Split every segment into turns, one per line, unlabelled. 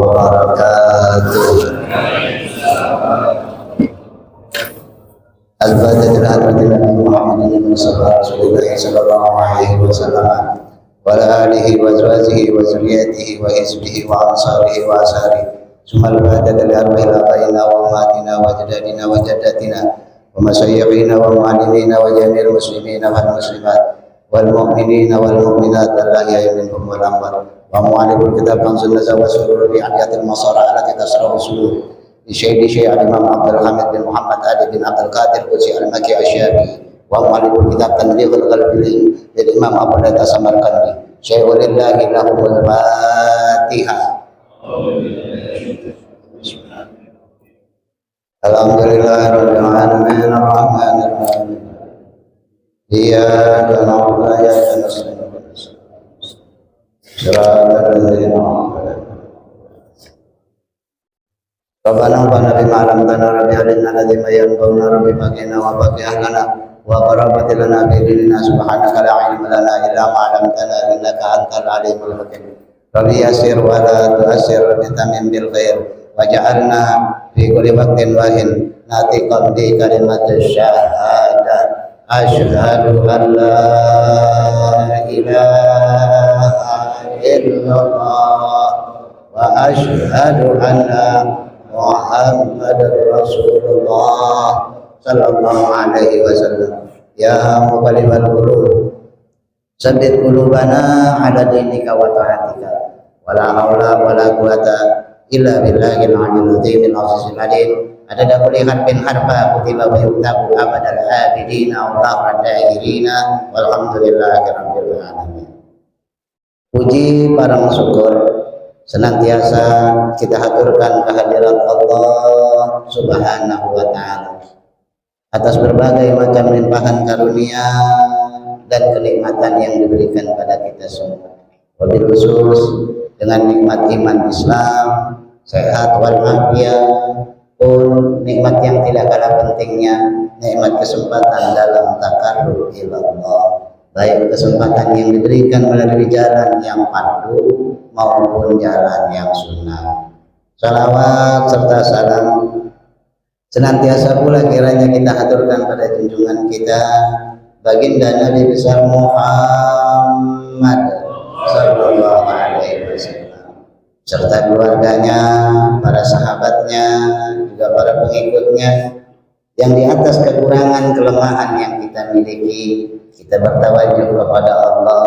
wabarakatuh. Al-Fatihah al-Fatihah Muhammadin sallallahu alaihi wasallam wa ala alihi wa azwajihi wa zurriyyatihi wa hizbihi wa ansarihi wa asarihi. Summa al-Fatihah li-arwahil abaina wa ummatina wa jadadina wa jaddatina wa masyayikhina wa mu'allimina wa jami'il muslimina wal muslimat wal mu'minina wal mu'minat al-ahya'i minhum wal amwat wa mu'allimul kitab wa sunnah wa surur bi adiyatil masara allati tasrahu sudur Syekh Imam Abdul Hamid bin Muhammad Ali bin Abdul Qadir Qudsi Al-Makki Asy-Syafi'i wa mu'alliful kitab Tanbighul Qalbi dari Imam Abu Dawud Samarkandi. Syai'ulillahi lahumul Fatihah. Alhamdulillahirabbil alamin arrahmanir rahim. Iyyaka na'budu wa iyyaka nasta'in. Shiratal ladzina Rabbana bima alamtana rabbi alimna alladhi yanfa'una rabbi baqina wa baqi ahlana wa qarabati lana bi dinina subhanaka la ilma lana illa ma 'allamtana innaka antal alimul hakim. Rabbi yassir wa la tu'assir bi tamim bil khair waj'alna fi kulli waqtin wa hin natiqan bi kalimatis syahadah asyhadu an la ilaha illallah wa asyhadu anna Muhammad Rasulullah sallallahu alaihi wasallam. Ya muqallibal qulub sabbit qulubana ala dinika wa ta'atika wa la haula wa la quwata illa billahil aliyyil azim al-azizil alim. Adada kulli harfin harfa kutiba wa yuktabu abadal abidina wa lahra da'irina walhamdulillahi rabbil alamin. Puji parang syukur senantiasa kita haturkan kehadirat Allah Subhanahu wa ta'ala atas berbagai macam limpahan karunia dan kenikmatan yang diberikan pada kita semua. Wabil khusus dengan nikmat iman Islam, sehat walafiat, pun nikmat yang tidak kalah pentingnya, nikmat kesempatan dalam takarrub ilallah, baik kesempatan yang diberikan melalui jalan yang fardu maupun jalan yang sunnah. Salawat serta salam senantiasa pula kiranya kita haturkan pada junjungan kita baginda Nabi besar Muhammad sallallahu alaihi wasallam serta keluarganya, para sahabatnya, juga para pengikutnya yang di atas kekurangan kelemahan yang kita miliki kita bertawajuh kepada Allah,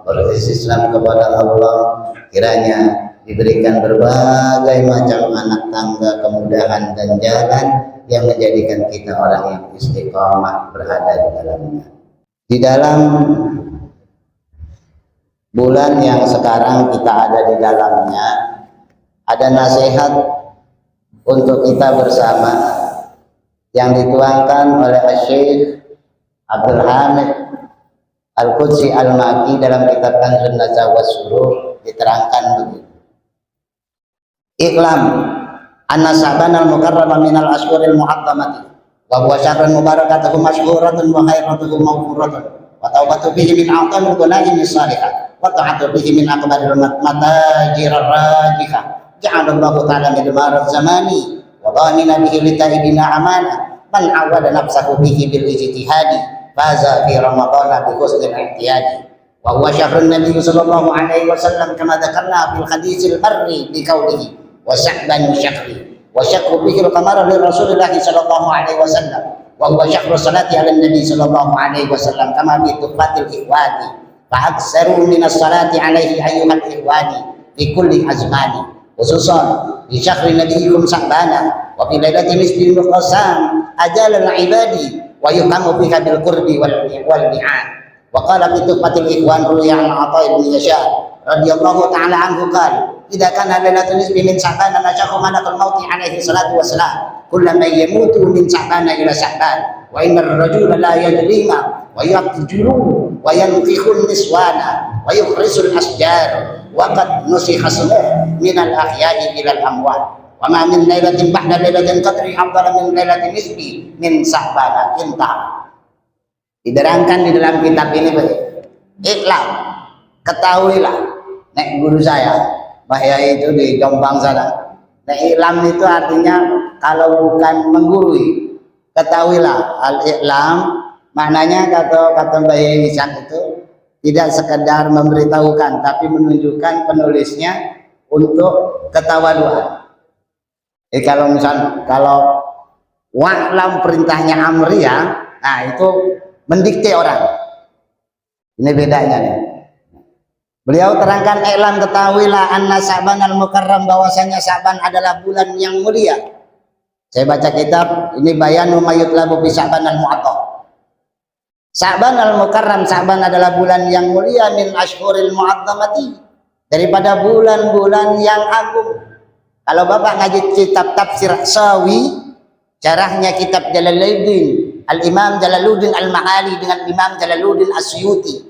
beristislam kepada Allah, kiranya diberikan berbagai macam anak tangga, kemudahan dan jalan yang menjadikan kita orang yang istiqamah berada di dalamnya. Di dalam bulan yang sekarang kita ada di dalamnya, ada nasihat untuk kita bersama yang dituangkan oleh Syekh Abdul Hamid Al-Qudsi Al-Makki dalam kitab Kanzun Nazah wa Surur diterangkan begini. Iklam anna Sa'ban al-mukarrama minal ashhuril mu'azzamati wa huwa syahrun mubarakatuhu mashhuratun wa khairatuhu mawfuratun wa tawbatu bihi min a'tamil ghanaimi salihah wa ta'atu bihi min akbaril matajir rajihah ja'alallahu ta'ala min marad zamani wa dhamina bihi litaibina amana man awada nafsahu bihi bil ijtihadi faza fi ramadana bi husnil ihtiyadi wa huwa syahrun nabiy sallallahu alaihi wasallam kama dzakarna fil haditsil barri bi qawlihi wa sya'ban syahri wa syakru bihi al-qamara li Rasulillah sallallahu alaihi wasallam wa huwa syahru salati ala nabi sallallahu alaihi wasallam kama bi tufatil ihwadi fa aktsaru min as-salati alaihi ayyuhal ihwadi fi kulli azmani khususan di syahri nabiyikum Sya'bana wa fi lailati nisbi muqassam ajal al-ibadi wa yuhamu biha bil qurbi wal bi'an wa qala fi tufatil ihwan ruya an Atha ibn Yashar radhiyallahu ta'ala anhu qala idza kana lailatul nisbi min Sya'ban nashaqa malakul mauti alaihi salatu wassalam kullama yamutu min Sya'ban ila Sya'ban wa innar rajula la yadlima wa yaqjuru wa yanfikhun niswana wa yukhrisul asjar wa qad nusikha smuh min al ahya'i ila al amwat wa ma min lailatin ba'da lailatin qadri afdal min lailatin nisbi min Sya'ban intah. Diterangkan di dalam kitab ini begini, ikhlas, ketahuilah nek guru saya bahaya itu di Jombang sana. Nah, ilam itu artinya kalau bukan menggurui, ketahuilah al-i'lam maknanya kata Mbak Isan itu tidak sekedar memberitahukan, tapi menunjukkan penulisnya untuk ketawaduan. Jadi kalau wa'lam perintahnya amri ya, nah itu mendikte orang. Ini bedanya nih. Beliau terangkan i'lam ketahuilah anna Sa'ban al-Mukarram bahwasanya Sa'ban adalah bulan yang mulia. Saya baca kitab ini Bayanu Mayutlabu bi Sa'ban al-Mu'attab. Sa'ban al-Mukarram, Sa'ban adalah bulan yang mulia min ashhuril mu'azzamati, daripada bulan-bulan yang agung. Kalau Bapak ngaji kitab tafsir Sawi, syarahnya kitab Jalaluddin, Al-Imam Jalaluddin Al-Ma'ali dengan Imam Jalaluddin Asyuti.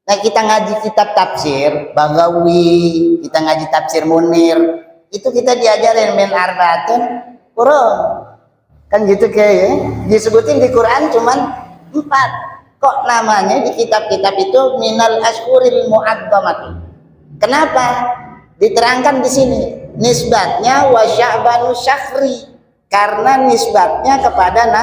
Nah, kita ngaji kitab tafsir Bagawi, kita ngaji tafsir Munir, itu kita diajarin min arbaatun Quran. Kan gitu kayak disebutin di Quran cuman 4. Kok namanya di kitab-kitab itu minal ashhuril mu'azzamati? Kenapa? Diterangkan di sini nisbatnya wa sya'banu syahri, karena nisbatnya kepada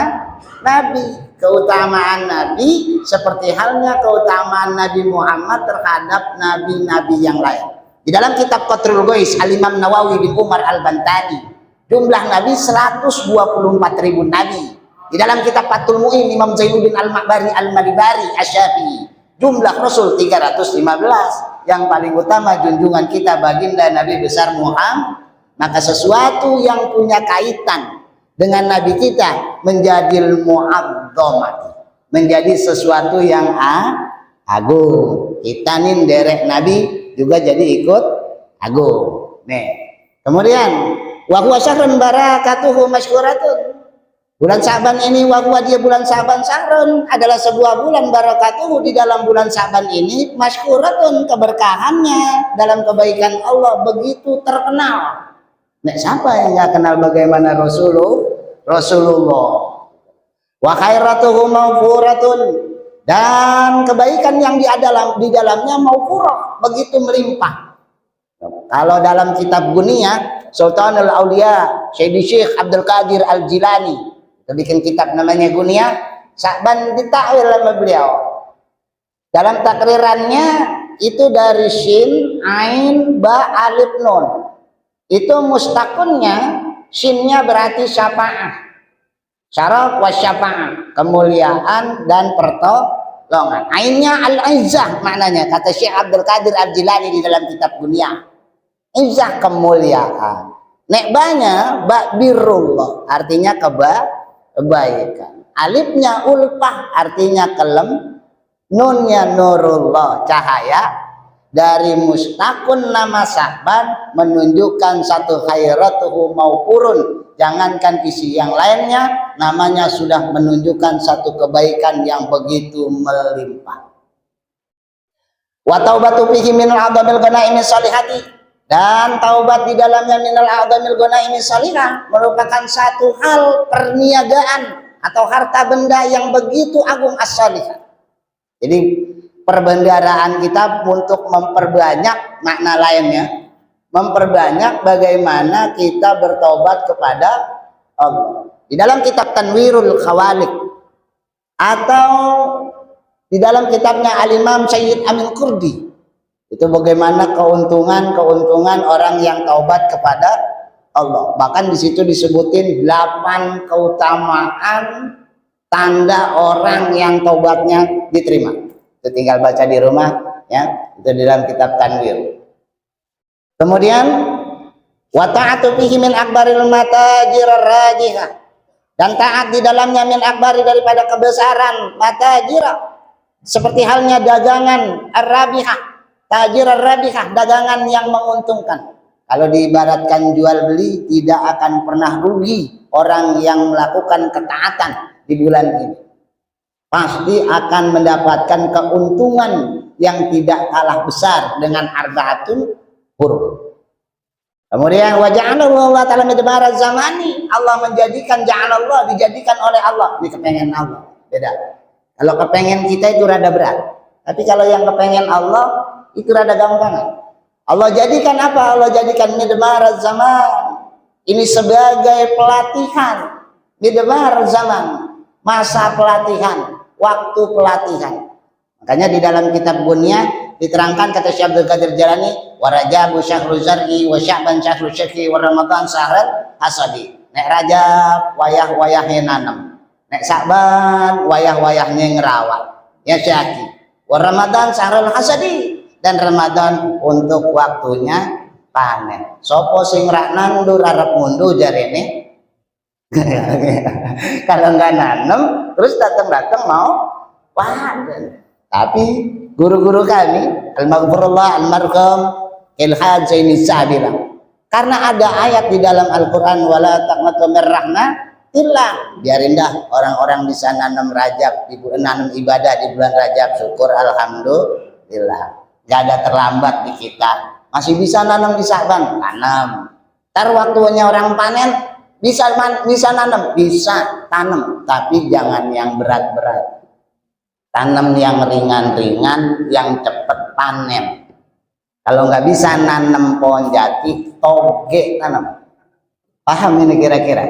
Nabi. Keutamaan Nabi seperti halnya keutamaan Nabi Muhammad terhadap nabi-nabi yang lain. Di dalam kitab Qatrul Ghais Al-Imam Nawawi bin Umar Al-Bantani, jumlah nabi 124.000 nabi. Di dalam kitab Fathul Mu'in Imam Zainuddin Al-Ma'bari Al-Malibari Asy-Syafi'i, jumlah Rasul 315. Yang paling utama junjungan kita baginda Nabi besar Muhammad. Maka sesuatu yang punya kaitan dengan Nabi kita menjadi mu'azzamati, menjadi sesuatu yang agung. Kita nih derek Nabi juga jadi ikut agung. Nih. Kemudian wa huwa syahrun barakatuhu masykuratun. Bulan Sa'ban ini wahwa dia bulan Sa'ban syahrun adalah sebuah bulan barakatuh. Di dalam bulan Sa'ban ini masykuratun, keberkahannya dalam kebaikan Allah begitu terkenal. Nek siapa yang nggak kenal bagaimana Rasulullah? Wa khairatuhu mawfuratun, dan kebaikan yang di dalamnya mawfurah, begitu melimpah. Kalau dalam kitab Guniyah Sultanul Aulia Syekh Abdul Qadir Al-Jilani bikin kitab namanya Guniyah, Sa'ban ditakwil sama beliau. Dalam takrirannya itu dari shin, ain, ba, alif, nun. Itu mustakunnya, shinnya berarti syafa'ah, syaraf wa syafa'ah, kemuliaan dan pertolongan. Ainnya al-izzah maknanya, kata Syekh Abdul Qadir Al-Jilani di dalam kitab Guniyah. Izzah, kemuliaan. Nekbanya ba birrullah, artinya kebaikan. Alifnya ulfah, artinya kelem. Nunnya nurullah, cahaya. Dari mustakun nama Sa'ban menunjukkan satu khairatuhu maupurun. Jangankan isi yang lainnya, namanya sudah menunjukkan satu kebaikan yang begitu melimpah. Wa taubatu fihi minal a'dhamil ghanaimi salihati, dan taubat di dalamnya minal a'dhamil ghanaimi salihah merupakan satu hal perniagaan atau harta benda yang begitu agung as-salihah. Jadi perbendaharaan kita untuk memperbanyak makna lainnya, memperbanyak bagaimana kita bertobat kepada Allah. Di dalam kitab Tanwirul Khawalik atau di dalam kitabnya Al-Imam Sayyid Amin Qurdi, itu bagaimana keuntungan orang yang taubat kepada Allah. Bahkan di situ disebutin 8 keutamaan tanda orang yang taubatnya diterima. Itu tinggal baca di rumah ya, itu di dalam kitab Tanwir. Kemudian wa ta'atu fihi min akbaril matajir rajihah, dan taat di dalamnya min akbari daripada kebesaran matajirah, seperti halnya dagangan ar-rabihah, tajir ar-rabihah, dagangan yang menguntungkan. Kalau diibaratkan jual beli, tidak akan pernah rugi orang yang melakukan ketaatan di bulan ini. Pasti akan mendapatkan keuntungan yang tidak kalah besar dengan arba'atun huruf. Kemudian wa ja'alallahu ta'ala midmara zamani, Allah menjadikan, ja'alallah dijadikan oleh Allah. Ini kepengen Allah, beda. Kalau kepengen kita itu rada berat, tapi kalau yang kepengen Allah itu rada gampang. Allah jadikan apa? Allah jadikan midmar zaman ini sebagai pelatihan. Midmar zaman, masa pelatihan, waktu pelatihan. Makanya di dalam kitab Bunya diterangkan kata Syekh Abdul Qadir Jalani, wa Rajabu syahrul zar'i wa Sya'ban syahrul syakri wa Ramadan syahrul hasadi. Nek Rajab wayah-wayahnya nanam, nek Sya'ban wayah-wayahnya ngerawat, ya syaki. Wa Ramadan syahrul hasadi, dan Ramadan untuk waktunya panen. Sopo sing rak nandur arep ngunduh jarene. Kalau nggak nanam terus datang-datang mau panen. Tapi guru-guru kami al-maghfurullah al-marhum Ilhad Zaini Sa bilang, karena ada ayat di dalam Al-Quran wala taqnatu mir rahmatillah, biarin dah orang-orang bisa nanam Rajab di bulan, nanam ibadah di bulan Rajab, syukur alhamdulillah, nggak ada terlambat di kita, masih bisa nanam di Sa'ban, tanam. Ntar waktunya orang panen bisa nanam, bisa tanam, tapi jangan yang berat-berat. Tanam yang ringan-ringan, yang cepat panen. Kalau nggak bisa nanam pohon jati, toge tanam. Paham ini kira-kira?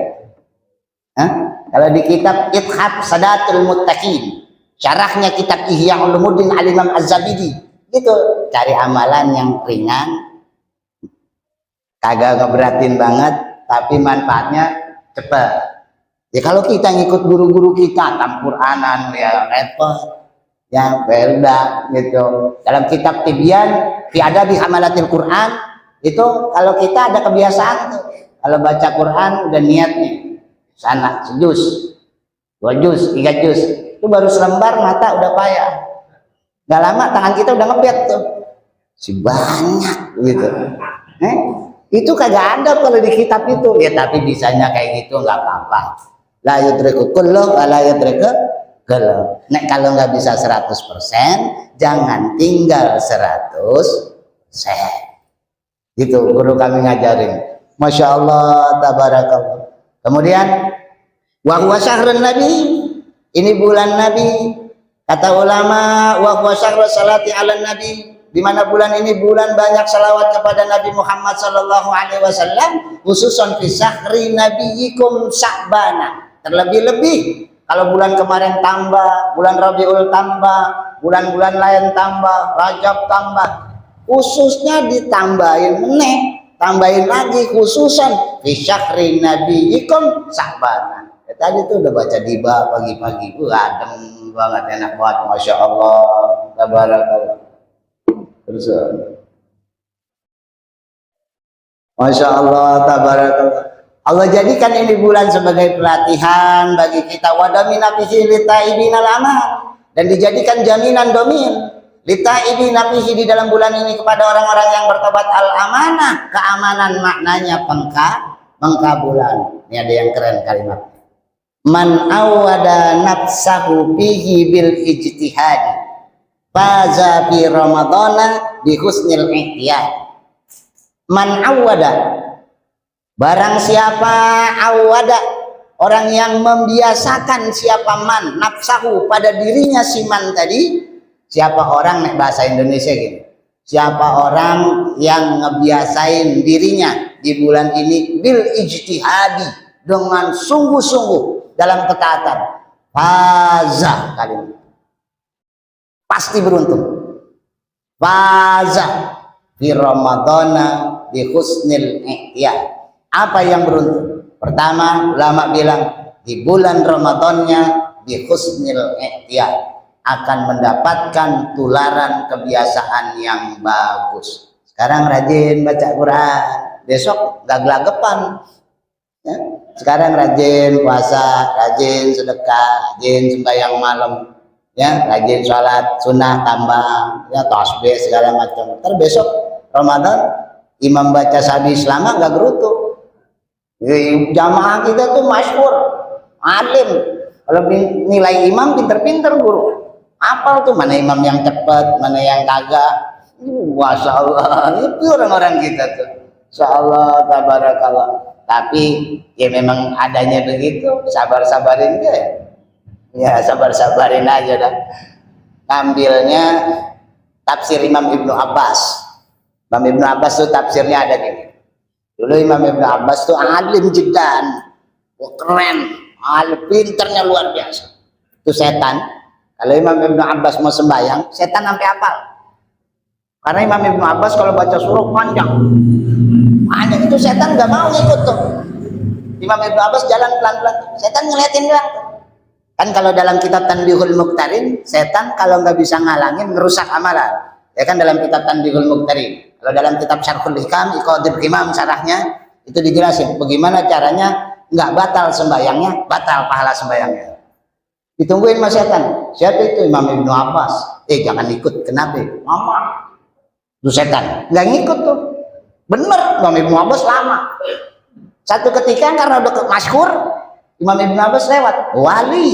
Kalau di kitab Ithab Sadatul Muttaqin, syarahnya kitab Ihya Ulumuddin Al-Imam Az-Zabidi, gitu. Cari amalan yang ringan, kagak ngeberatin banget, tapi manfaatnya cepat. Ya kalau kita ngikut guru-guru kita Quran-an ya repot, ya beda gitu. Dalam kitab Tibyan fi adabi hamalatil Quran itu kalau kita ada kebiasaan tuh, kalau baca Quran udah niatnya sana sejus, 2 juz, 3 juz, itu baru selembar mata udah payah. Gak lama tangan kita udah ngebet tuh, si banyak gitu. Itu kagak ada kalau di kitab itu. Ya tapi bisanya kayak gitu nggak apa-apa. La yudriku kullu wa la yudriku kullu. Nek kalau nggak bisa 100%, jangan tinggal 100%. Gitu guru kami ngajarin. Masya Allah, tabarakallah. Kemudian wa huwa syahrun nabi, ini bulan nabi. Kata ulama wa huwa syahrus salati ala nabi, di mana bulan ini bulan banyak salawat kepada Nabi Muhammad sallallahu alaihi wasallam, khususan fi syahri nabiyikum Sya'bana. Terlebih-lebih kalau bulan kemarin tambah, bulan Rabiul tambah, bulan-bulan lain tambah, Rajab tambah, khususnya ditambahin meneh, tambahin lagi khususan fi syahri nabiyikum Sya'bana. Tadi tuh udah baca diba pagi-pagi, adem banget, enak banget, masya Allah, tabarakallah. Terus, masya Allah, tabarakallah. Allah jadikan ini bulan sebagai pelatihan bagi kita, wadamina fihi litaibina lama, dan dijadikan jaminan domin litaibina fihi di dalam bulan ini kepada orang-orang yang bertobat, al-amanah, keamanan maknanya pengkabulan. Ini ada yang keren kalimat. Man awada nafsahu fihi bil ijtihadi faza fi ramadana bi husnil ihtiyad. Man awada, barang siapa awada, orang yang membiasakan, siapa man nafsahu, pada dirinya si man tadi, siapa orang, nek bahasa Indonesia gitu, siapa orang yang ngebiasain dirinya di bulan ini bil ijtihadi, dengan sungguh-sungguh dalam ketaatan, faza, kalimat pasti beruntung. Faza di Ramadana di husnil ihtiyad. Apa yang beruntung? Pertama, ulama bilang di bulan Ramadannya di husnil ihtiyad akan mendapatkan tularan kebiasaan yang bagus. Sekarang rajin baca Quran, besok gak gelagapan. Ya. Sekarang rajin puasa, rajin sedekah, rajin sembahyang malam, ya, rajin sholat sunnah tambah, ya, tasbih segala macam. Ntar besok Ramadan imam baca sabih selama nggak gerutu. Jamaah kita tuh masyhur, alim. Kalau nilai imam pinter-pinter guru. Apal tuh mana imam yang cepat, mana yang kagak. Masya Allah, itu orang-orang kita tuh. Masya Allah, tabarakallah. Tapi ya memang adanya begitu, sabar-sabarin deh. Ya sabar-sabarin aja dah. Ngambilnya tafsir Imam Ibnu Abbas. Imam Ibnu Abbas tuh tafsirnya ada gini. Dulu Imam Ibnu Abbas tuh alim jiddan, keren, alim, pinternya luar biasa. Itu setan. Kalau Imam Ibnu Abbas mau sembahyang, setan sampai hafal. Karena Imam Ibnu Abbas kalau baca surah panjang, itu setan nggak mau ngikut tuh. Imam Ibnu Abbas jalan pelan-pelan, setan ngeliatin doang. Kan kalau dalam kitab Tanbihul Muqtarin, setan kalau nggak bisa ngalangin ngerusak amalan. Ya kan dalam kitab Tanbihul Muqtarin. Kalau dalam kitab Syarhul Hikam, Iqadul Himam syarahnya itu dijelasin bagaimana caranya nggak batal sembayangnya, batal pahala sembayangnya. Ditungguin mas setan. Siapa itu? Imam Ibnu Abbas. Jangan ikut, kenapa? Mama. Itu setan. Nggak ngikut tuh. Bener, Imam Ibnu Abbas lama. Satu ketika karena udah masyhur, Imam Ibnu Abbas lewat. Wali,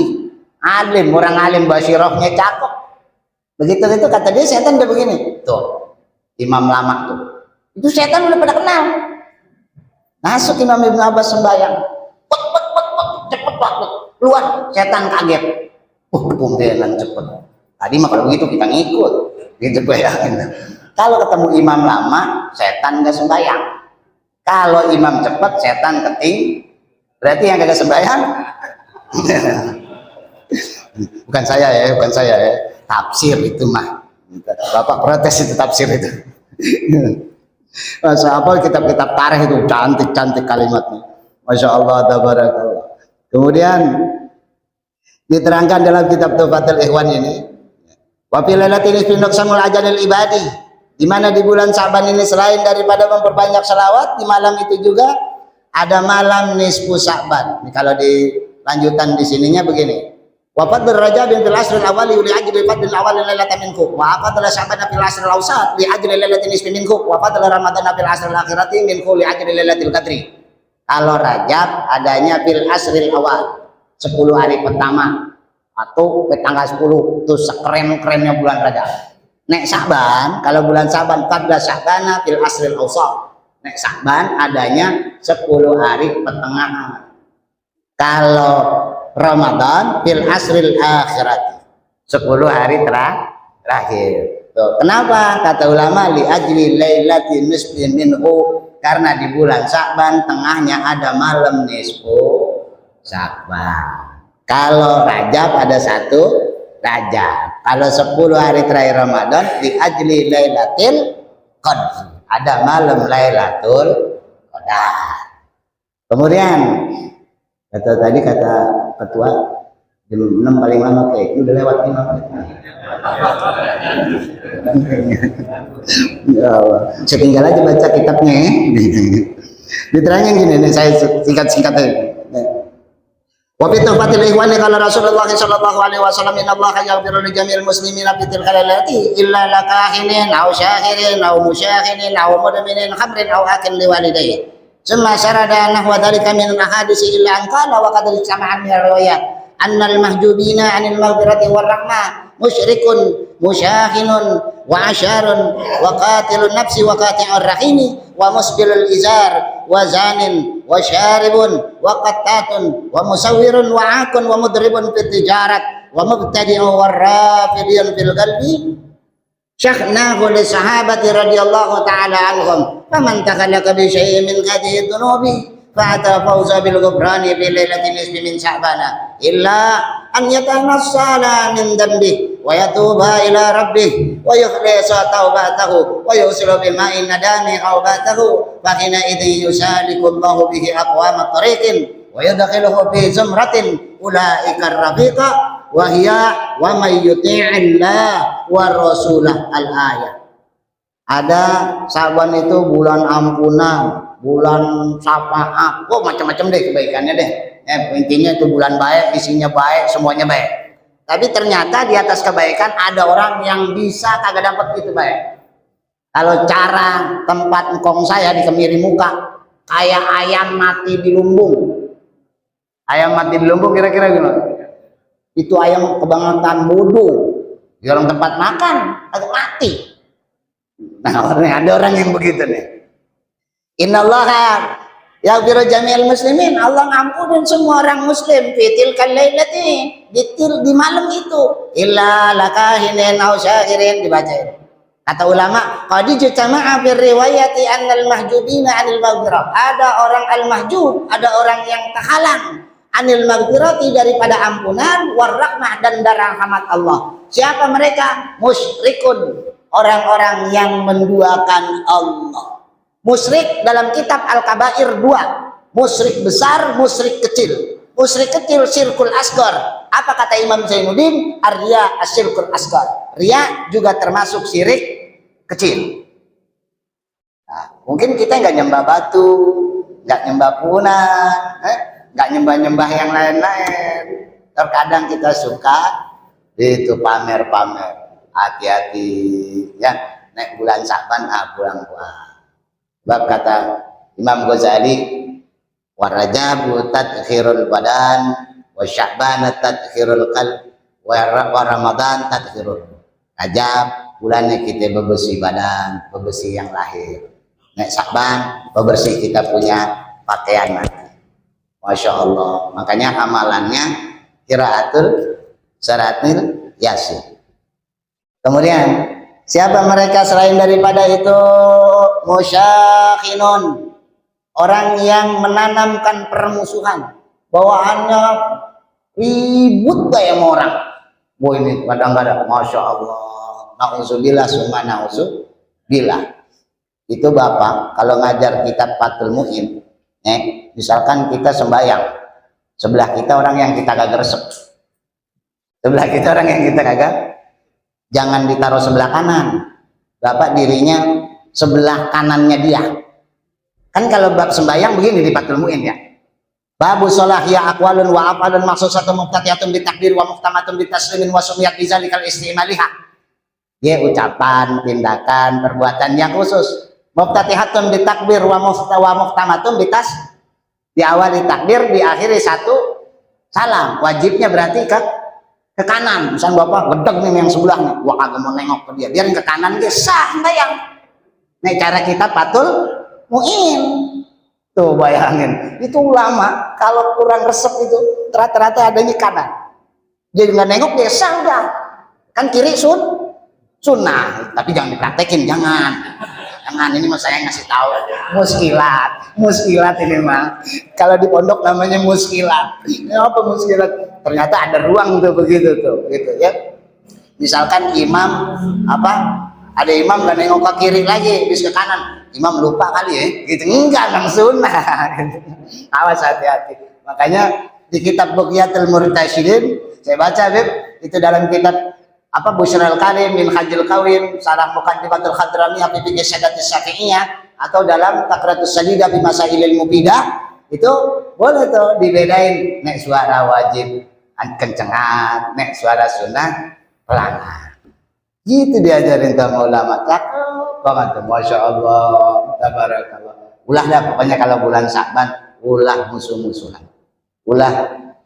alim, orang alim, basirohnya cakep. Begitu itu kata dia, setan udah begini. Tuh. Imam lama tuh, itu setan udah pada kenal. Masuk Imam Ibnu Abbas sembahyang, cepet banget keluar, setan kaget. Pumpelan cepet. Tadi mah kalau begitu kita ngikut, gitu bayangin. Kalau ketemu imam lama, setan nggak sembahyang. Kalau imam cepet, setan keting. Berarti yang kagak sembahyang, bukan saya ya, tafsir itu mah. Bapak protes itu tafsir itu. Masa apa kitab-kitab tarikh itu cantik-cantik kalimatnya. Masya Allah, tabarakallah. Kemudian diterangkan dalam kitab Tuhfatul Ikhwan ini, wa fil lailatin nisfi nuqsamul ajalil ibadi, di mana di bulan Sa'ban ini selain daripada memperbanyak selawat, di malam itu juga ada malam nisfu Sa'ban. Ini kalau di lanjutan di sininya begini. Wa fadl Rajab fil asr al-awwal li ajli fadl al-awwal lailatan minkum wa fadl Sya'ban fil asr al-awsat li ajli lailatin nisfi minkum wa fadl Ramadan fil asr al-akhirati minkum li ajli lailatul qadri. Kalau Rajab adanya fil asr al-awwal, 10 hari pertama atau tanggal 10, itu sekeren-kerennya bulan Rajab. Nek Sya'ban, kalau bulan Sya'ban fadl Sya'ban fil asr al-awsat. Nek Sya'ban adanya 10 hari pertengahan. Kalau Ramadan fil asril akhirati, 10 hari terakhir. Tuh, kenapa? Kata ulama li ajli lailatin nisfi minhu, karena di bulan Sya'ban tengahnya ada malam nisfu Sya'ban. Kalau Rajab ada 1 Rajab. Kalau 10 hari terakhir Ramadan li ajli lailatil qadr, ada malam Lailatul Qadar. Kemudian kata ketua jam 6 paling lama kayak udah lewat 5 menit. Ya Allah, saya tinggal aja baca kitabnya ya. Diterangin gini nih, saya singkat-singkat aja. Wa fi tuhfatil ikhwani qala Rasulullah sallallahu alaihi wasallam inna Allaha yaghfiru li jami'il muslimina fi tilkal lailati illa lakahinin aw syahirin aw musyahirin aw mudminin khamrin aw akil liwalidayhi. Summa syarada nahwa dhalika min al-ahadisi illa an qala wa qad jama'an min riwayat annal mahjubina 'anil maghfirati war rahmah musyrikun musyahinun wa asyarun wa qatilun nafsi wa qati'ur rahimi wa musbilul izar wa zanin wa syaribun wa qattatun wa musawwirun wa akun wa mudribun fit tijarat wa mubtadi'un wa rafidun fil qalbi syahnahu li sahabati radhiyallahu ta'ala anhum faman takallaka bi syai'in min hadhihi dhunubi fa'ata fawza bil ghufrani fi lailatin nisfi min sya'bana illa an yatanassala min dhanbi wa yatuba ila rabbih wa yukhlisa taubatahu wa yusilu bima'in nadami aubatahu fa hina idhin yusaliku Allahu bihi aqwama tariqin wa yadkhiluhu fi zumratin ulaika ar-rafiqa wa hiya wa may yuti'illah wa rasulah al-ayat. Ada Sa'ban itu bulan ampunan, bulan syafaat, macam-macam deh kebaikannya deh. Intinya itu bulan baik, isinya baik, semuanya baik. Tapi ternyata di atas kebaikan ada orang yang bisa kagak dapat itu baik. Kalau cara tempat engkong saya di Kemiri Muka, kayak ayam mati di lumbung. Ayam mati di lumbung kira-kira gimana? Itu ayam kebangetan bodoh. Di orang tempat makan, agak mati. Nah, ada orang yang begitu nih. Innallaha yaghfiru jami'al muslimin, Allah ngampunin semua orang muslim fitil kalailati, di malam itu illa lakahinin aw syahirin, dibacain Kata ulama, qad ijtama'a fi riwayati annal mahjubina 'anil maghfirah. Ada orang al-mahjub, ada orang yang terhalang anil maghfirati daripada ampunan, warahmah dan rahmat Allah. Siapa mereka? Musyrikun, orang-orang yang menduakan Allah. Musyrik dalam kitab Al-Kabair 2, musyrik besar, musyrik kecil. Musyrik kecil syirkul asghar. Apa kata Imam Zainuddin? Arya asyirkul asghar. Riya juga termasuk syirik kecil. Nah, mungkin kita nggak nyembah batu, nggak nyembah punan, nggak nyembah-nyembah yang lain-lain. Terkadang kita suka itu pamer-pamer. Hati-hati ya, naik bulan Sya'ban pulang-pulang. Bab kata Imam Ghazali, wa Rajabu tadkhirul badan, wa Sya'ban tadkhirul qalb, wa Ramadan tadkhirul. Rajab bulannya kita bebersih badan, bebersih yang lahir. Nek Sya'ban bebersih kita punya pakaian nanti. Masya Allah. Makanya amalannya qiraatul suratul Yasin. Kemudian siapa mereka selain daripada itu? Musyakhinun, orang yang menanamkan permusuhan, bawaannya ribut kayak orang. Boy ini kadang-kadang, masya Allah, na'udzubillah summa na'udzubillah. Itu Bapak kalau ngajar kitab Fathul Mu'in, misalkan kita sembahyang, sebelah kita orang yang kita kagak resep, sebelah kita orang yang kita kagak, jangan ditaruh sebelah kanan. Bapak dirinya sebelah kanannya dia. Kan kalau bab sembahyang begini di Fathul Mu'in ya. Babu sholah ya aqwalun wa afalun maksud satu muqtadiyatun bitakbir wa muhtamatun bitaslimin wa sumiyat bizalikal istimaliha. Dia ucapan, tindakan, perbuatan yang khusus. Muqtadihatun bitakbir wa muhtamatun bitas, diawali takbir, diakhiri satu salam. Wajibnya berarti ke kanan. Misalnya Bapak gedeg nih yang sebelahnya, wah kagak mau nengok ke dia, biarin ke kanan dia sah sembahyang. Nih cara kita Fathul Mu'in. Tuh bayangin, itu ulama kalau kurang resep itu rata-rata adanya kanan. Jadi nggak nengok dia sah udah. Kan kiri sunnah, tapi jangan dipraktekin, jangan. Jangan, ini mah saya ngasih tahu muskilat ini mah. Kalau di pondok namanya muskilat. Ini apa muskilat? Ternyata ada ruang tuh begitu tuh, gitu ya. Misalkan imam ada imam gak nengok ke kiri lagi, bis ke kanan. Imam lupa kali ya, gitu. Enggak, langsung sunnah. Awas hati-hati. Makanya di kitab Bughyatul Murtasyidin, saya baca itu dalam kitab Busyral Kalim min Hajjil Qawim, Sarah Muqaddimatul Khadrami fi Fiqh Syadatis Syafi'iyah, atau dalam Takratus Sadidah fi Masailil Mubidah, itu boleh tuh dibedain. Nek suara wajib kencengan, nek suara sunnah pelan. Gitu diajarin sama ulama. Cakep banget tuh, masya Allah, tabarakallah. Ulah dah pokoknya kalau bulan Sya'ban, ulah musuh-musuhan. Ulah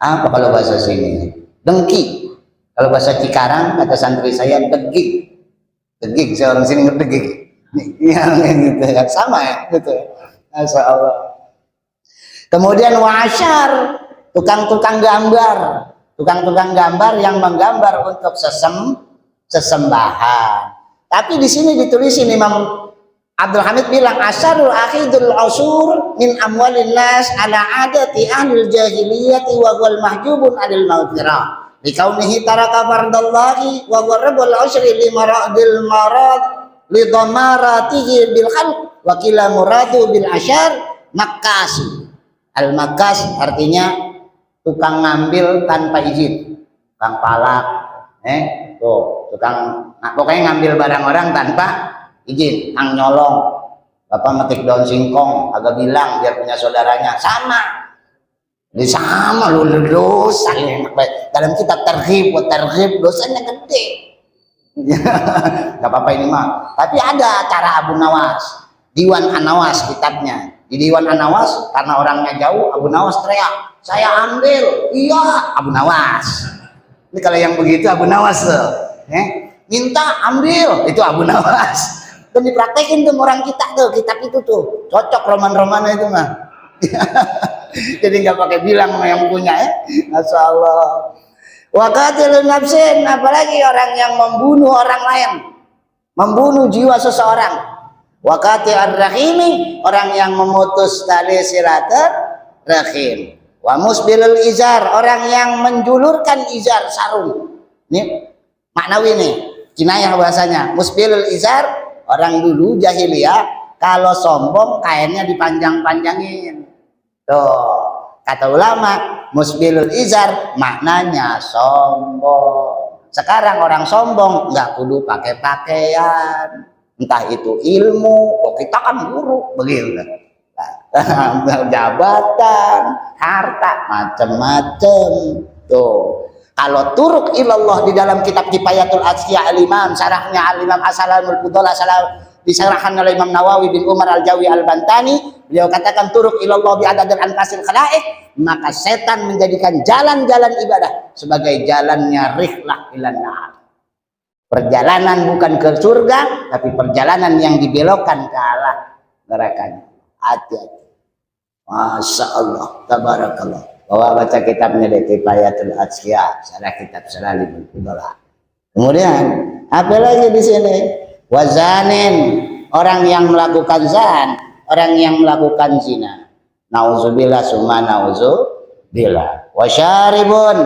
apa kalau bahasa sini? Dengki. Kalau bahasa Cikarang kata santri saya degik. Degik, saya orang sini ngedegik. Yang gitu ya, sama ya, gitu. Masya Allah. Kemudian wa'asyar, tukang-tukang gambar. Tukang-tukang gambar yang menggambar untuk sesembahan. Tapi di sini ditulisin Imam Abdul Hamid bilang asyarul akhidul usur min amwalin nas ala adati ahlil jahiliyati wa wal mahjubun adil maghfirah likaunihi taraka fardallahi wa warabul usri limaradil marad lidamaratihi bil khalq wa kila muradu bil asyar makkasi. Al makkas artinya tukang ngambil tanpa izin, tukang palak, tuh tukang, pokoknya ngambil barang orang tanpa izin, ang nyolong, Bapak metik daun singkong, agak bilang biar punya saudaranya, sama, ini sama lu dosa ya. Dalam kitab targhib dosanya gede, nggak apa-apa ini mah. Tapi ada cara Abu Nawas, Diwan An-Nawas kitabnya. Di Diwan An-Nawas karena orangnya jauh, Abu Nawas teriak, saya ambil, iya Abu Nawas. Ini kalau yang begitu Abu Nawas tuh, minta ambil, itu Abu Nawas. Dan dipraktekin tuh orang kita tuh, kitab itu tuh cocok roman-romannya itu mah. Jadi nggak pakai bilang yang punya ya, masya Allah. Wa qatilun nafsin, apalagi orang yang membunuh orang lain. membunuh jiwa seseorang. Wa qati'ar rahimi, orang yang memutus tali silaturahim. Wa musbilul izar, orang yang menjulurkan izar sarung. Ini maknawi nih, kinayah bahasanya. Musbilul izar, orang dulu jahiliyah kalau sombong kainnya dipanjang-panjangin. Tuh, kata ulama, musbilul izar maknanya sombong. Sekarang orang sombong nggak kudu pakai pakaian, entah itu ilmu, kok kita kan guru begitu. Jabatan, harta, macam-macam. Tuh, kalau turuk ilallah di dalam kitab Kifayatul Asqiya al-Imam, syarahnya al-Imam As-Salamul Fudala, disarahkan oleh Imam Nawawi bin Umar al-Jawi al-Bantani, beliau katakan turuk ilallah bi'adadil anfasil khalaik, maka setan menjadikan jalan-jalan ibadah sebagai jalannya rihlah ilan nar. Perjalanan bukan ke surga, tapi perjalanan yang dibelokkan ke arah nerakanya. Hati-hati. Masya Allah, tabarakallah. Bawa baca kitabnya di Kifayatul Asqiya, syarah kitab Salamul Fudala. Kemudian apa lagi di sini? Wazanin, orang yang melakukan zan, orang yang melakukan zina. Nauzubillah summa nauzubillah. Wasyaribun,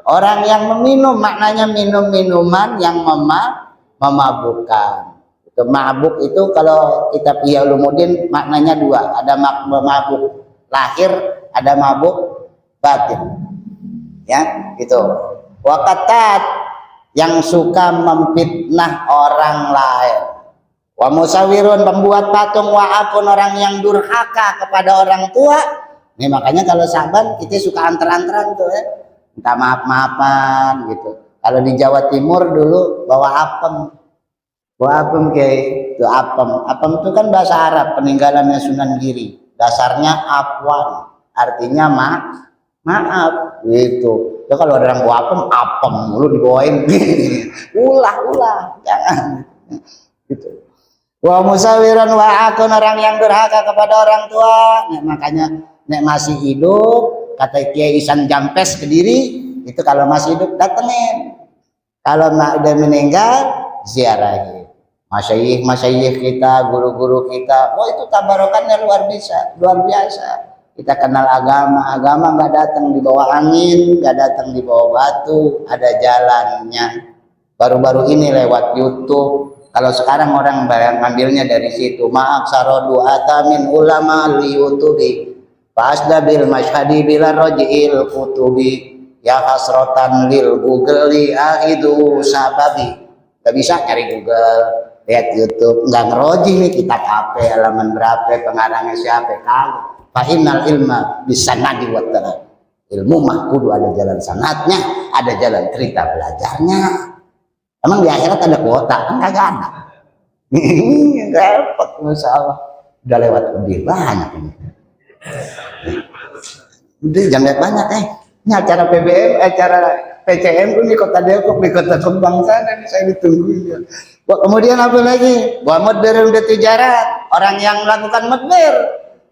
orang yang meminum, maknanya minum minuman yang memabukkan. Itu mabuk itu kalau kitab Ihya Ulumuddin maknanya dua, ada mabuk lahir, ada mabuk batin. Ya, gitu. Waqatat, yang suka memfitnah orang lain. Wa musawirun, pembuat patung. Wa akun, orang yang durhaka kepada orang tua. Ini makanya kalau Saban kita suka antar-antaran tuh ya, minta maaf-maafan gitu. Kalau di Jawa Timur dulu bawa apem kayak itu apem itu kan bahasa Arab, peninggalannya Sunan Giri, dasarnya afwan, artinya maaf gitu. Ya kalau ada orang bawa apem lu dibawain ulah jangan gitu. Wa musawiran wa akun, orang yang durhaka kepada orang tua. Nah, makanya nek masih hidup, kata Kiai Ihsan Jampes Kediri, itu kalau masih hidup datengin, kalau udah meninggal ziarahi masyayikh kita, guru-guru kita. Oh, itu tabarokannya luar biasa. Kita kenal agama nggak datang di bawah angin, nggak datang di bawah batu, ada jalannya. Baru-baru ini lewat YouTube. Kalau sekarang orang ngambilnya dari situ. Maaf sarodu atamin ulama li YouTubi. Fasda bil masyhadi bila rojiil kutubi. Ya hasrotan lil Google li aidu sababi. Gak bisa nyari Google, lihat YouTube, nggak ngeroji nih kitab apa, halaman berapa, pengarangnya siapa, kalau fahinal ilma bisa nadi watara. Ilmu mah kudu ada jalan sanatnya, ada jalan cerita belajarnya. Emang di akhirat ada kuota? Kan kagak ada. Ini repot, masya Allah. Udah lewat lebih banyak ini. Udah jangan banyak Ini acara PBM, acara PCM pun di Kota Depok, di Kota Kembang sana, saya ditungguin ya. Kemudian apa lagi? Wa mudbirun bitijarat, orang yang melakukan mudbir,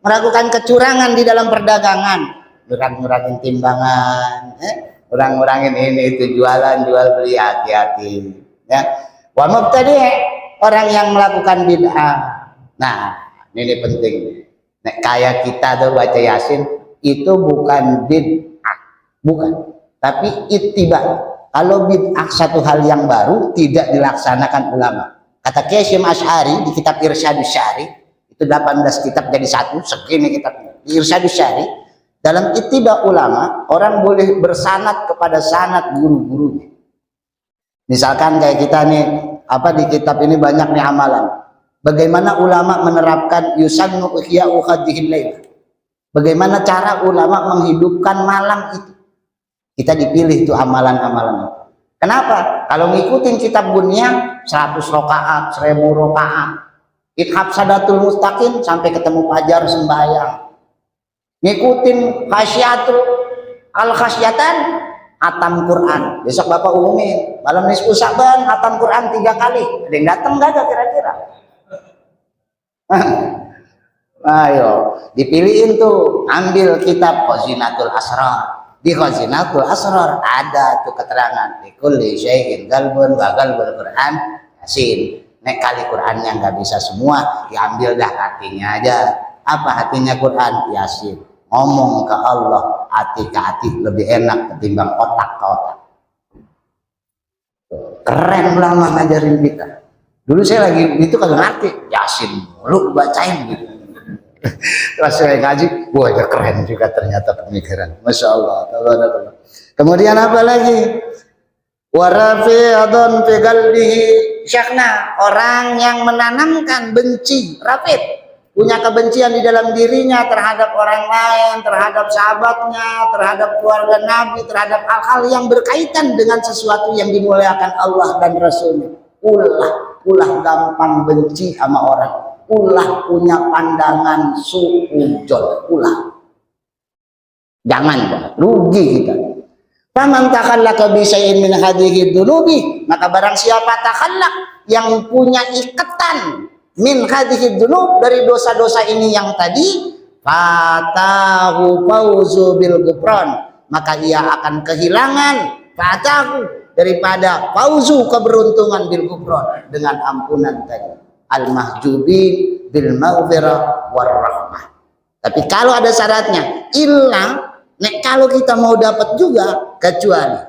melakukan kecurangan di dalam perdagangan, ngurangin timbangan, ngurangin ini itu, jual beli, hati-hati ya. Wa mubtadi', orang yang melakukan bid'ah. Nah, ini penting. Nek kayak kita tuh baca Yasin itu bukan bid'ah, bukan, tapi ittiba. Kalau bid'ah satu hal yang baru tidak dilaksanakan ulama. Kata Kiai Hasyim Asy'ari di kitab Irsyadus Syari, itu 18 kitab jadi satu, segini kitabnya. Irsyadus Syari, dalam ittiba ulama, orang boleh bersanad kepada sanad guru-gurunya. Misalkan kayak kita nih, di kitab ini banyak nih amalan. Bagaimana ulama menerapkan yusannu ihya'u hadhil lail. Bagaimana cara ulama menghidupkan malam itu. Kita dipilih tuh amalan-amalan itu. Kenapa? Kalau ngikutin kitab Bunyah 100 rakaat, 1000 rakaat. Ithab Sadatul Mustaqim sampai ketemu fajar sembahyang. Ngikutin khasyatul al-khasyatan, hatam Quran. Besok Bapak umumin, malam nisfu Sa'ban hatam Quran 3 kali. Ada yang datang enggak ada kira-kira? Ayo, dipilihin tuh, ambil kitab Khazinatul Asrar. Di Khazinatul Asrar ada tuh keterangan di kulli syai'in qalbun wa qalbul Quran Yasin. Nek kali Qurannya nggak bisa semua, diambil dah hatinya aja. Apa hatinya Quran? Yasin. Ngomong ke Allah, hati ke hati lebih enak ketimbang otak ke otak. Keren ulama ngajarin kita. Dulu saya lagi itu kagak ngerti, Yasin lu bacain gitu. Pas saya ngaji, wah ya keren juga ternyata pemikiran. Masya Allah. Kemudian apa lagi? Warafi'adun fi qalbihi syakna, orang yang menanamkan benci, rafid, punya kebencian di dalam dirinya terhadap orang lain, terhadap sahabatnya, terhadap keluarga Nabi, terhadap hal-hal yang berkaitan dengan sesuatu yang dimuliakan Allah dan Rasulnya. Ulah gampang benci sama orang, ulah punya pandangan suudzon, ulah. Jangan, rugi kita. Faman takhallaka bi syai'in min hadhihi dzunubi, maka barang siapa takhallak yang punya ikatan min hadhihi dzunub, dari dosa-dosa ini yang tadi, fatahu fauzu bil ghufran, maka ia akan kehilangan fatahu daripada fauzu keberuntungan bil ghufran dengan ampunan tadi, al mahjubin bil maghfirah war rahmah. Tapi kalau ada syaratnya, illa, nek kalau kita mau dapat juga, kecuali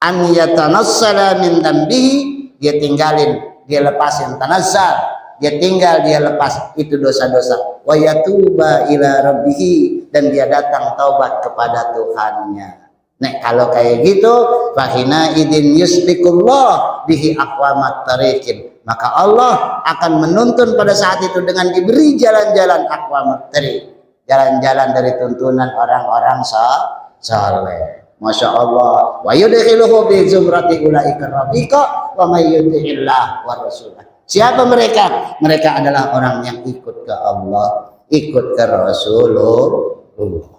an yatanassala min dambihi, dia tinggalin, dia lepasin tanazzal, dia tinggal, dia lepas itu dosa-dosa, wa yatuba ila rabbihi, dan dia datang taubat kepada Tuhannya. Nek kalau kayak gitu, fahina idin yuslikullah bihi aqwamat tariqin, maka Allah akan menuntun pada saat itu dengan diberi jalan-jalan aqwamat tariq, jalan-jalan dari tuntunan orang-orang saleh. Masya Allah. Wa yudkhiluhu bi zumrati ulaika rafiqa wa may yuti'illah wa rasulah. Siapa mereka? Mereka adalah orang yang ikut ke Allah, ikut ke Rasulullah.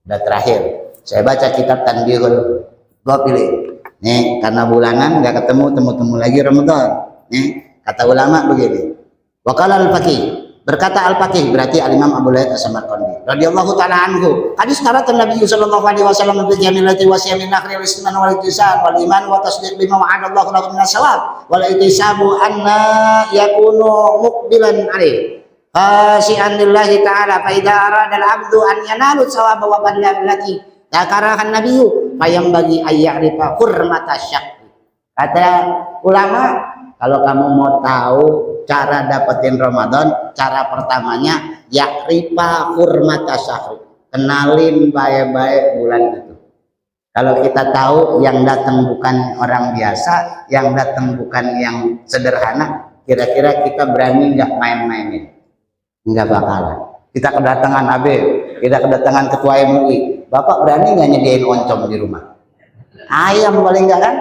Dan terakhir, saya baca kitab Tanbihul Ghafilin. Nih, karena bulanan nggak ketemu, temu lagi Ramadan. Nih, kata ulama begini. Waqala al-faqih, berkata al-faqih, berarti al-Imam Abu Layth as-Samarqandi radhiyallahu taala anhu, hadis karat Nabi sallallahu alaihi wasallam bi jamilati wa siyamin akhir al-istiman wal ittisan wal iman wa tasdiq bima wa'adallahu lahu min as-sawab wal ittisabu anna yakunu muqbilan alaih khashi'an lillahi ta'ala fa idza arada al-'abdu an yanalu thawaba wa badlati takarahan nabiyyu fayam bagi ayyarifa hurmata syakri. Kata ulama, kalau kamu mau tahu cara dapetin Ramadan, cara pertamanya yakrifa hurmata syahri, kenalin baik-baik bulan itu. Kalau kita tahu yang datang bukan orang biasa, yang datang bukan yang sederhana, kira-kira kita berani nggak main-mainin? Nggak bakalan. Kita kedatangan AB, kita kedatangan ketua MUI, Bapak berani nggak nyediain oncom di rumah? Ayam paling nggak kan?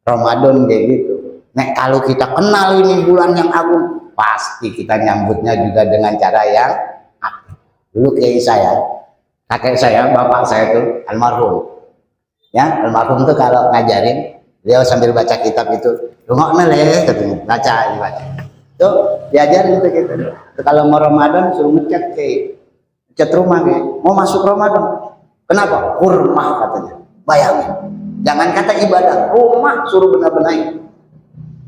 Ramadan kayak gitu. Nek kalau kita kenal ini bulan yang agung, pasti kita nyambutnya juga dengan cara yang aktif. Dulu kayak saya, kakek saya, bapak saya itu almarhum. Ya, almarhum tuh kalau ngajarin, dia sambil baca kitab itu, "Rungok meleh," katanya, baca. Tuh diajarin tuh gitu. Kalau mau Ramadan suruh ngecat rumah kayak, mau masuk Ramadan. Kenapa? Kurmah katanya. Bayangin. Jangan kata ibadah, rumah suruh benar-benar.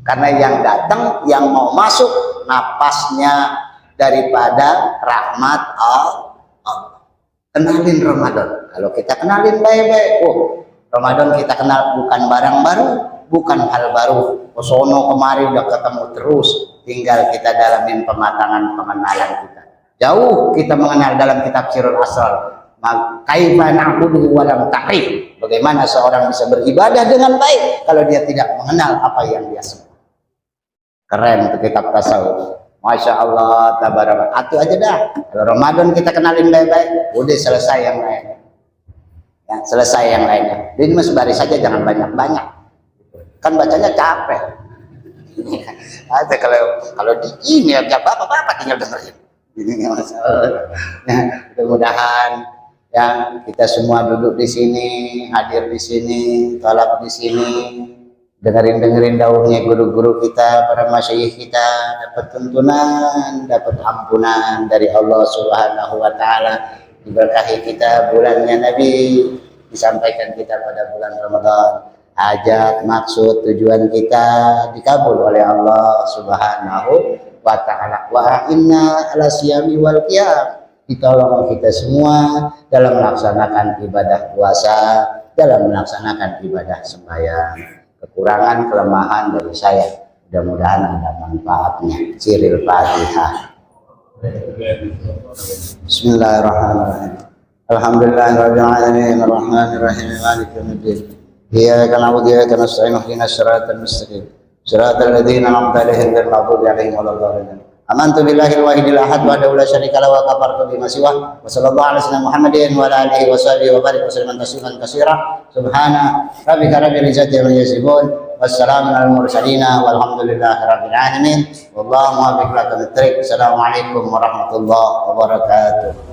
Karena yang datang, yang mau masuk, napasnya daripada rahmat Allah. Kenalin Ramadan. Kalau kita kenalin baik-baik, Ramadan kita kenal bukan barang baru, bukan hal baru. Sono kemari udah ketemu terus, tinggal kita dalamin pematangan pengenalan kita. Jauh kita mengenal dalam kitab Sirul Asrar. Kaifa na'budu wa lam ta'rif. Bagaimana seorang bisa beribadah dengan baik kalau dia tidak mengenal apa yang dia sebut. Keren itu kitab tasawuf. Masya Allah, tabarakallah. Atu aja dah. Kalau Ramadan kita kenalin baik-baik, udah selesai yang lain. Ya, selesai yang lainnya. Jadi mas baris saja, jangan banyak-banyak. Kan bacanya capek. Ada kalau di ini ya bapak tinggal dengerin. Ini masalah. Nah, mudah-mudahan ya kita semua duduk di sini, hadir di sini, tolak di sini. Dengerin dauhnya guru-guru kita, para masyayikh kita, dapat tuntunan, dapat ampunan dari Allah Subhanahu wa taala, diberkahi kita bulannya Nabi, disampaikan kita pada bulan Ramadan. hajat, maksud, tujuan kita dikabul oleh Allah Subhanahu wa taala. Wa inna ala siyami wal qiyam, ditolong kita semua dalam melaksanakan ibadah puasa, dalam melaksanakan ibadah sembahyang. Kekurangan kelemahan dari saya, mudah-mudahan ada manfaatnya. Siril Fatihah. Bismillahirrahmanirrahim. Alhamdulillahirabbil alamin arrahmanir rahim maliki yaumiddin. Iyyaka na'budu wa iyyaka nasta'in ihdinas siratal mustaqim siratal ladzina an'amta 'alaihim ghairil maghdubi 'alaihim waladdallin. Amantu billahi al-wahidil ahad wa la syarika lahu wa kafartu bima siwa wa sallallahu ala sayyidina Muhammadin wa ala alihi wa sahbihi wa barik wa sallam tasliman katsira. Subhana rabbika rabbil izzati amma yasifun wassalamun alal mursalin walhamdulillahi rabbil alamin. Wallahu muwaffiq ila aqwamit thoriq. Assalamualaikum warahmatullahi wabarakatuh.